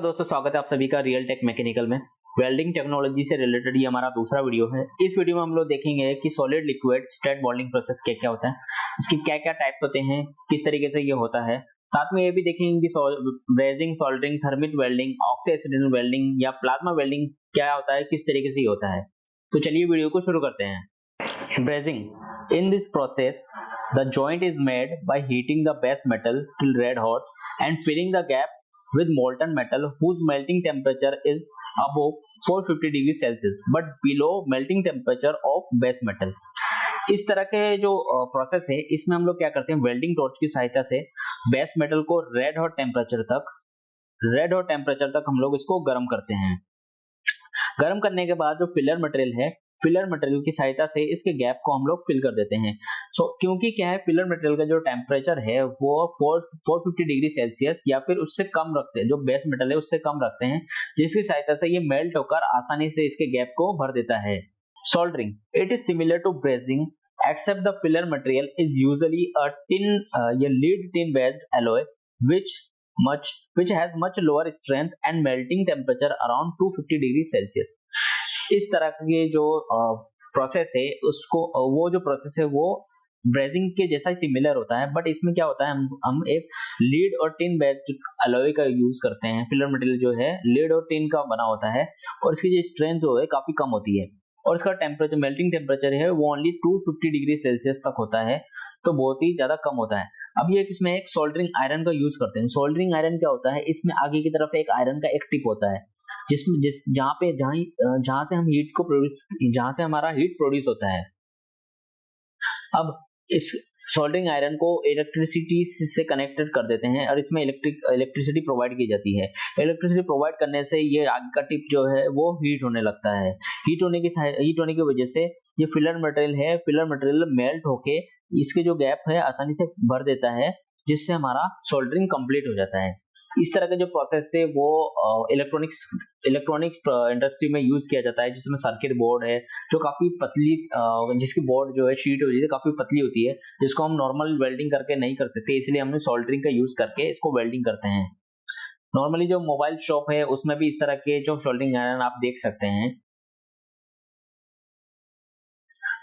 दोस्तों, स्वागत है आप सभी का रियल टेक मैकेनिकल में। वेल्डिंग टेक्नोलॉजी से रिलेटेड ये हमारा दूसरा वीडियो है। इस वीडियो में हम लोग देखेंगे कि solid liquid straight bonding process क्या क्या होता है, इसके क्या क्या टाइप्स होते हैं, किस तरीके से ये होता है। साथ में ये भी देखेंगे कि brazing, soldering, thermit welding, oxy acetylene welding या प्लाज्मा वेल्डिंग क्या होता है, किस तरीके से ये होता है। तो चलिए वीडियो को शुरू करते हैं। Brazing, in this process the joint is made by heating the base metal till red hot and filling the gap with molten metal whose melting temperature is above 450 degrees Celsius but below melting temperature of base metal। इस तरह के जो process है, इसमें हम लोग क्या करते हैं, वेल्डिंग टॉर्च की सहायता से बेस मेटल को रेड हॉट टेम्परेचर तक हम लोग इसको गर्म करते हैं। गर्म करने के बाद जो फिलर मटेरियल की सहायता से इसके गैप को हम लोग फिल कर देते हैं। क्योंकि क्या है, फिलर मटेरियल का जो टेम्परेचर है वो 450 डिग्री सेल्सियस या फिर उससे कम रखते हैं, जो बेस मेटल है उससे कम रखते हैं, जिसकी सहायता से ये मेल्ट होकर आसानी से इसके गैप को भर देता है। Soldering, it is similar to brazing except the filler material is usually a lead tin based alloy which has much lower strength and melting temperature around 250 degree Celsius। इस तरह के जो प्रोसेस है उसको वो जो प्रोसेस है वो ब्रेजिंग के जैसा ही सिमिलर होता है, बट इसमें क्या होता है, हम एक लीड और टिन बेस्ड अलॉय का यूज करते हैं। फिलर मटेरियल जो है लीड और टिन का बना होता है और इसकी जो स्ट्रेंथ जो है काफी कम होती है और इसका टेम्परेचर, मेल्टिंग टेम्परेचर है वो ओनली 250 डिग्री सेल्सियस तक होता है, तो बहुत ही ज्यादा कम होता है। अब ये इसमें एक सोल्डरिंग आयरन का यूज करते हैं। सोल्डरिंग आयरन क्या होता है, इसमें आगे की तरफ एक आयरन का एक टिप होता है जहां से हम हीट को जहां से हमारा हीट प्रोड्यूस होता है। अब इस सोल्डरिंग आयरन को इलेक्ट्रिसिटी से कनेक्टेड कर देते हैं और इसमें इलेक्ट्रिसिटी प्रोवाइड की जाती है। इलेक्ट्रिसिटी प्रोवाइड करने से ये आगे का टिप जो है वो हीट होने लगता है। हीट होने की वजह से ये फिलर मटेरियल मेल्ट होके इसके जो गैप है आसानी से भर देता है, जिससे हमारा सोल्डरिंग कंप्लीट हो जाता है। इस तरह का जो प्रोसेस है वो इलेक्ट्रॉनिक्स इंडस्ट्री में यूज किया जाता है, जिसमें सर्किट बोर्ड है जो काफी पतली, जिसकी बोर्ड जो है शीट होती है काफी पतली होती है, जिसको हम नॉर्मल वेल्डिंग करके नहीं कर सकते, इसलिए हमने सोल्डरिंग का यूज करके इसको वेल्डिंग करते हैं। नॉर्मली जो मोबाइल शॉप है उसमें भी इस तरह के जो सोल्डरिंग आयरन आप देख सकते हैं।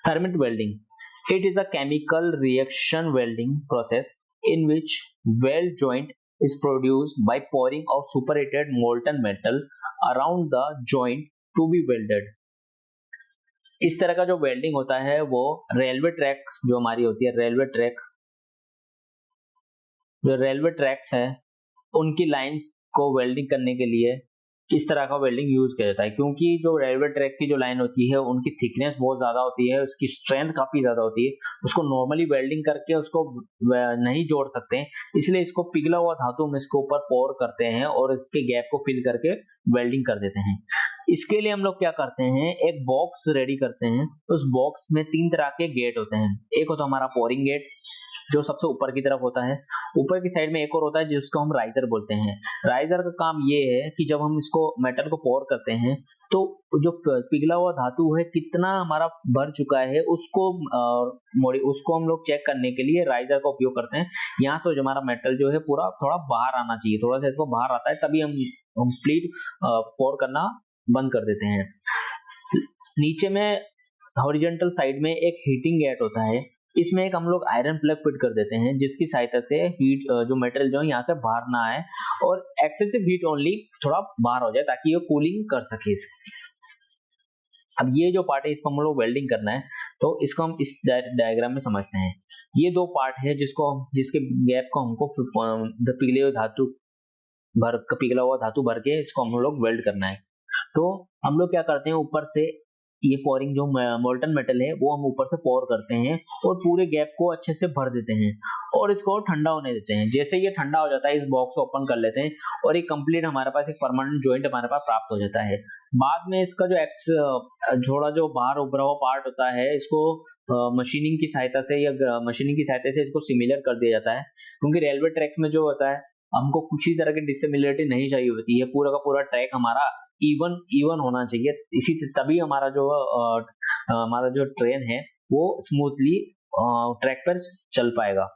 Thermit welding, it is a chemical reaction welding process in which weld joint is produced by pouring of superheated molten metal around the joint to be welded। इस तरह का जो वेल्डिंग होता है वो रेलवे ट्रैक जो हमारी होती है, रेलवे ट्रैक्स है उनकी लाइंस को वेल्डिंग करने के लिए इस तरह का वेल्डिंग यूज किया जाता है। क्योंकि जो रेलवे ट्रैक की जो लाइन होती है उनकी थिकनेस बहुत ज्यादा होती है, उसकी स्ट्रेंथ काफी ज्यादा होती है, उसको नॉर्मली वेल्डिंग करके उसको नहीं जोड़ सकते हैं, इसलिए इसको पिघला हुआ धातु में इसके ऊपर पोर करते हैं और इसके गैप को फिल करके वेल्डिंग कर देते हैं। इसके लिए हम लोग क्या करते हैं, एक बॉक्स रेडी करते हैं। उस बॉक्स में 3 तरह के गेट होते हैं। एक होता है हमारा पोरिंग गेट जो सबसे ऊपर की तरफ होता है, ऊपर की साइड में एक और होता है जिसको हम राइजर बोलते हैं। राइजर का काम ये है कि जब हम इसको मेटल को पोर करते हैं तो जो पिघला हुआ धातु है कितना हमारा भर चुका है उसको हम लोग चेक करने के लिए राइजर का उपयोग करते हैं। यहाँ से जो हमारा मेटल जो है पूरा थोड़ा बाहर आना चाहिए, थोड़ा सा इसको बाहर आता है तभी हम कंप्लीट पोर करना बंद कर देते हैं। नीचे में हॉरिजॉन्टल साइड में एक हीटिंग गेट होता है, इसमें एक हम लोग आयरन प्लग फिट कर देते हैं, जिसकी सहायता से हीट जो मेटल जो है यहाँ से बाहर ना आए और एक्सेसिव हीट ओनली थोड़ा बाहर हो जाए ताकि ये कूलिंग कर सके इसकी। अब ये जो पार्ट है इसको हम लोग वेल्डिंग करना है, तो इसको हम इस डायग्राम में समझते हैं। ये 2 पार्ट है जिसके गैप को हमको पिघला हुआ धातु भर के इसको हम लोग वेल्ड करना है। तो हम लोग क्या करते हैं, ऊपर से ये पोरिंग जो मोल्टन मेटल है वो हम ऊपर से पोर करते हैं और पूरे गैप को अच्छे से भर देते हैं और इसको ठंडा होने देते हैं। जैसे ये ठंडा हो जाता है इस बॉक्स को ओपन कर लेते हैं और एक कंप्लीट हमारे पास एक परमानेंट जॉइंट हमारे पास प्राप्त हो जाता है। बाद में इसका थोड़ा जो बाहर उभरा हुआ पार्ट होता है इसको मशीनिंग की सहायता से इसको सिमिलर कर दिया जाता है। क्योंकि रेलवे ट्रैक्स में जो होता है हमको किसी तरह की डिससिमिलरिटी नहीं चाहिए होती है, पूरा का पूरा ट्रैक हमारा इवन होना चाहिए, तभी हमारा जो ट्रेन है वो स्मूथली ट्रैक पर चल पाएगा।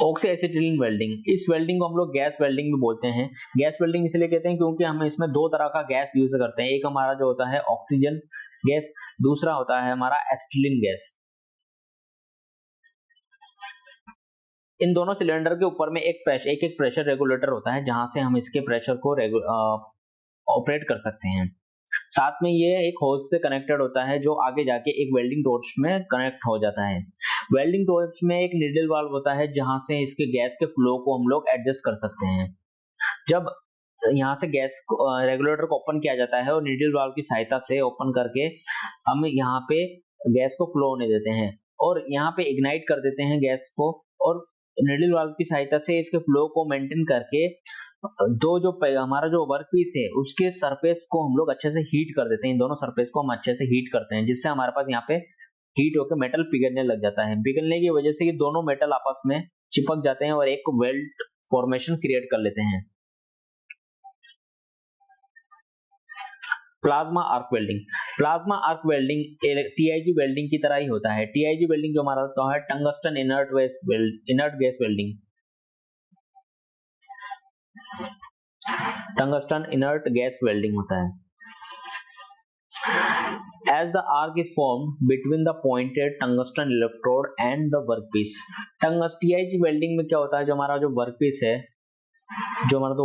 ऑक्सी एसिटिलीन वेल्डिंग, इस वेल्डिंग को हम लोग गैस वेल्डिंग भी बोलते हैं। गैस वेल्डिंग इसलिए कहते हैं क्योंकि हम इसमें दो तरह का गैस यूज करते हैं, एक हमारा जो होता है ऑक्सीजन गैस, दूसरा होता है हमारा एसिटिलीन गैस। इन दोनों सिलेंडर के ऊपर में एक प्रेशर रेगुलेटर होता है जहां से हम इसके प्रेशर को ऑपरेट कर सकते हैं। साथ में ये एक होज से कनेक्टेड होता है जो आगे जाके एक वेल्डिंग टॉर्च में कनेक्ट हो जाता है। वेल्डिंग टॉर्च में एक नीडल वाल्व होता है जहां से इसके गैस के फ्लो को हम लोग एडजस्ट कर सकते हैं। जब यहाँ से गैस रेगुलेटर को ओपन किया जाता है और नीडल वाल्व की सहायता से ओपन करके हम यहाँ पे गैस को फ्लो होने देते हैं और यहाँ पे इग्नाइट कर देते हैं गैस को, और नीडल वाल्व की सहायता से इसके फ्लो को मेंटेन करके हमारा जो वर्क पीस है उसके सरफेस को हम लोग अच्छे से हीट कर देते हैं। इन दोनों सरफेस को हम अच्छे से हीट करते हैं जिससे हमारे पास यहाँ पे हीट होकर मेटल पिघलने लग जाता है। पिघलने की वजह से ये दोनों मेटल आपस में चिपक जाते हैं और एक वेल्ड फॉर्मेशन क्रिएट कर लेते हैं। Plasma arc welding, plasma arc welding TIG welding की तरह ही होता है। टीआईजी वेल्डिंग जो हमारा होता है tungsten inert gas welding, tungsten inert gas welding होता है। As the arc is formed between the pointed tungsten electrode and the workpiece, TIG welding में क्या होता है, जो हमारा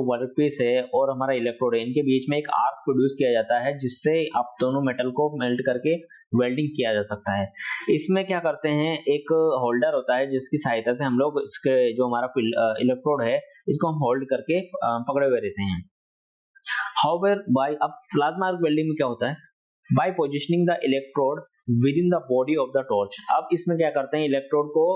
वर्कपीस है और हमारा इलेक्ट्रोड है, इनके बीच में एक आर्क प्रोड्यूस किया जाता है जिससे आप दोनों मेटल को मेल्ट करके वेल्डिंग किया जा सकता है। इसमें क्या करते हैं, एक होल्डर होता है जिसकी सहायता से हम लोग इसके जो हमारा इलेक्ट्रोड है इसको हम होल्ड करके पकड़े हुए रहते हैं। हाउएवर अब प्लाज्मा आर्क वेल्डिंग में क्या होता है, by positioning the electrode within the body of the torch. अब इसमें क्या करते हैं, इलेक्ट्रोड को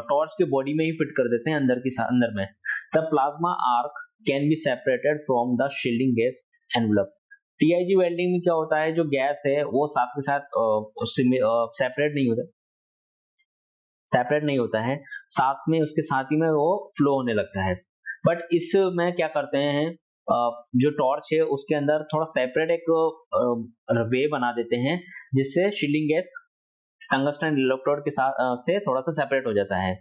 टॉर्च के बॉडी में ही फिट कर देते हैं अंदर में। The plasma arc can be separated from the shielding gas envelope. TIG welding में क्या होता है, जो गैस है वो साथ के साथ सेपरेट नहीं होता है, साथ में उसके साथ ही में वो फ्लो होने लगता है। बट इसमें क्या करते हैं, जो टॉर्च है उसके अंदर थोड़ा सेपरेट एक वे बना देते हैं जिससे शील्डिंग गैस टंगस्टन इलेक्ट्रोड के साथ से थोड़ा सा सेपरेट हो जाता है।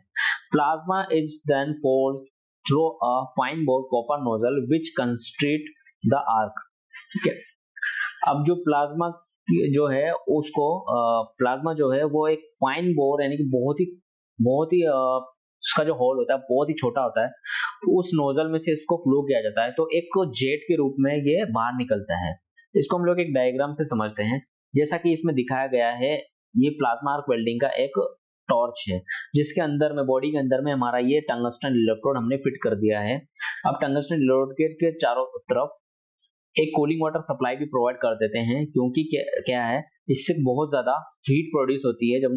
Plasma is then forced through a fine bore copper nozzle which constrict the arc. ठीक है, अब जो प्लाज्मा जो है उसको प्लाज्मा जो है वो एक फाइन बोर यानी कि बहुत ही उसका जो होल होता है बहुत ही छोटा होता है, उस नोजल में से इसको फ्लो किया जाता है तो एक जेट के रूप में ये बाहर निकलता है। इसको हम लोग एक डायग्राम से समझते हैं। जैसा कि इसमें दिखाया गया है, ये प्लाज्मा आर्क वेल्डिंग का एक टॉर्च है जिसके अंदर में बॉडी के अंदर में हमारा ये टंगस्टन इलेक्ट्रोड हमने फिट कर दिया है। अब टंगस्टन इलेक्ट्रोड के चारों तरफ एक कूलिंग वाटर सप्लाई भी प्रोवाइड कर देते हैं क्योंकि क्या है, इससे बहुत ज्यादा हीट प्रोड्यूस होती है। जब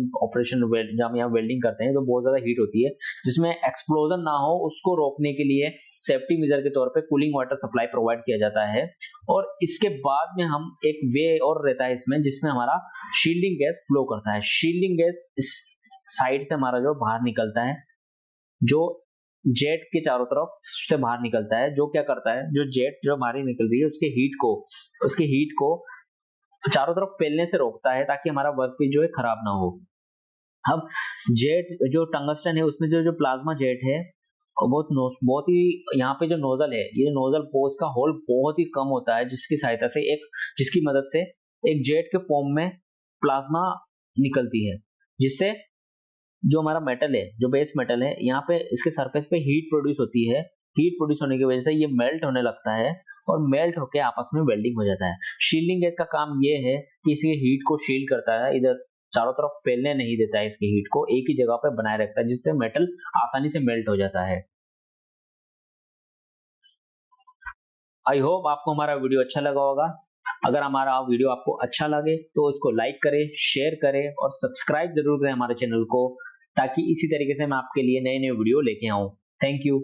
हम यहाँ वेल्डिंग करते हैं तो बहुत ज्यादा हीट होती है, जिसमें एक्सप्लोजन ना हो उसको रोकने के लिए सेफ्टी मेजर के तौर पे कूलिंग वाटर सप्लाई प्रोवाइड किया जाता है। और इसके बाद में हम एक वे और रहता है इसमें जिसमें हमारा शील्डिंग गैस फ्लो करता है। शील्डिंग गैस इस साइड से हमारा जो बाहर निकलता है, जो जेट के चारों तरफ से बाहर निकलता है, जो क्या करता है, जो जेट जो बाहर निकल रही है उसके हीट को चारों तरफ फैलने से रोकता है ताकि हमारा वर्कपीस जो है खराब ना हो। अब जेट जो टंगस्टन है उसमें जो प्लाज्मा जेट है बहुत ही यहाँ पे जो नोजल है, ये नोजल पोज का होल बहुत ही कम होता है जिसकी मदद से एक जेट के फॉर्म में प्लाज्मा निकलती है, जिससे जो हमारा मेटल है, जो बेस मेटल है, यहाँ पे इसके सरफेस पे हीट प्रोड्यूस होती है। हीट प्रोड्यूस होने की वजह से ये मेल्ट होने लगता है और मेल्ट होके आपस में वेल्डिंग हो जाता है। शील्डिंग गैस का काम ये है कि इसकी हीट को शील्ड करता है, इधर चारों तरफ फैलने नहीं देता है, इसकी हीट को एक ही जगह पे बनाए रखता है जिससे मेटल आसानी से मेल्ट हो जाता है। आई होप आपको हमारा वीडियो अच्छा लगा होगा। अगर हमारा वीडियो आपको अच्छा लगे तो इसको लाइक करें, शेयर करें और सब्सक्राइब जरूर करें हमारे चैनल को, ताकि इसी तरीके से मैं आपके लिए नए नए वीडियो लेके आऊं। Thank you.